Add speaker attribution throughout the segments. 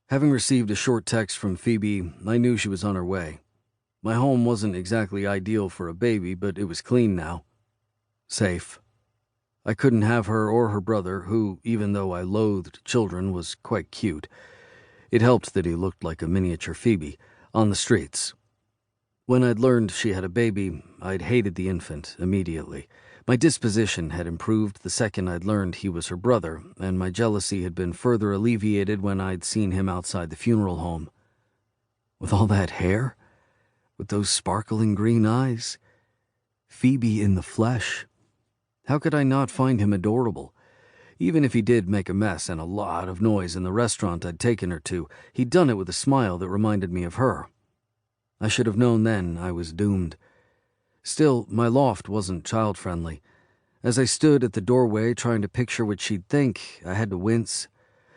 Speaker 1: Having received a short text from Phoebe, I knew she was on her way. My home wasn't exactly ideal for a baby, but it was clean now. Safe. I couldn't have her or her brother, who, even though I loathed children, was quite cute. It helped that he looked like a miniature Phoebe, on the streets. When I'd learned she had a baby, I'd hated the infant immediately. My disposition had improved the second I'd learned he was her brother, and my jealousy had been further alleviated when I'd seen him outside the funeral home. With all that hair? With those sparkling green eyes? Phoebe in the flesh? How could I not find him adorable? Even if he did make a mess and a lot of noise in the restaurant I'd taken her to, he'd done it with a smile that reminded me of her. I should have known then I was doomed. Still, my loft wasn't child-friendly. As I stood at the doorway trying to picture what she'd think, I had to wince.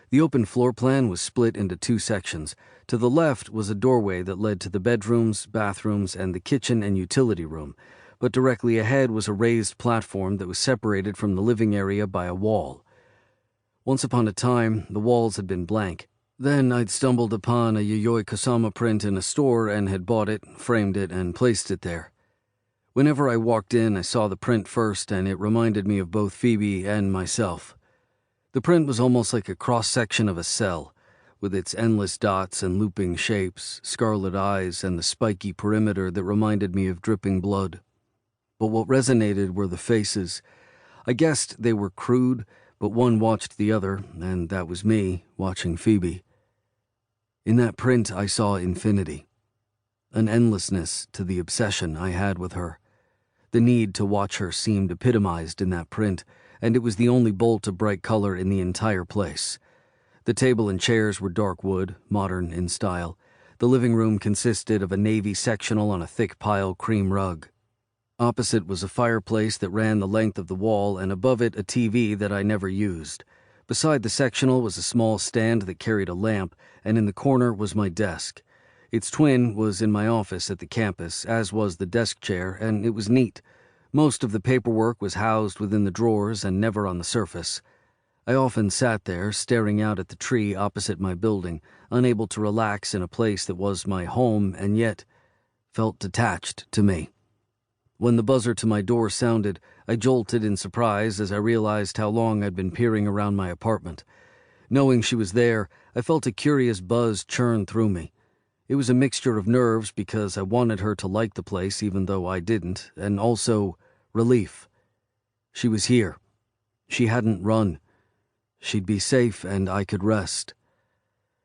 Speaker 1: The open floor plan was split into two sections. To the left was a doorway that led to the bedrooms, bathrooms, and the kitchen and utility room, but directly ahead was a raised platform that was separated from the living area by a wall. Once upon a time, the walls had been blank. Then I'd stumbled upon a Yayoi Kusama print in a store and had bought it, framed it, and placed it there. Whenever I walked in, I saw the print first, and it reminded me of both Phoebe and myself. The print was almost like a cross-section of a cell, with its endless dots and looping shapes, scarlet eyes, and the spiky perimeter that reminded me of dripping blood. But what resonated were the faces. I guessed they were crude, but one watched the other, and that was me, watching Phoebe. In that print I saw infinity, an endlessness to the obsession I had with her. The need to watch her seemed epitomized in that print, and it was the only bolt of bright color in the entire place. The table and chairs were dark wood, modern in style. The living room consisted of a navy sectional on a thick pile cream rug. Opposite was a fireplace that ran the length of the wall, and above it a TV that I never used. Beside the sectional was a small stand that carried a lamp, and in the corner was my desk. Its twin was in my office at the campus, as was the desk chair, and it was neat. Most of the paperwork was housed within the drawers and never on the surface. I often sat there, staring out at the tree opposite my building, unable to relax in a place that was my home and yet felt detached to me. When the buzzer to my door sounded, I jolted in surprise as I realized how long I'd been peering around my apartment. Knowing she was there, I felt a curious buzz churn through me. It was a mixture of nerves because I wanted her to like the place even though I didn't, and also relief. She was here. She hadn't run. She'd be safe and I could rest.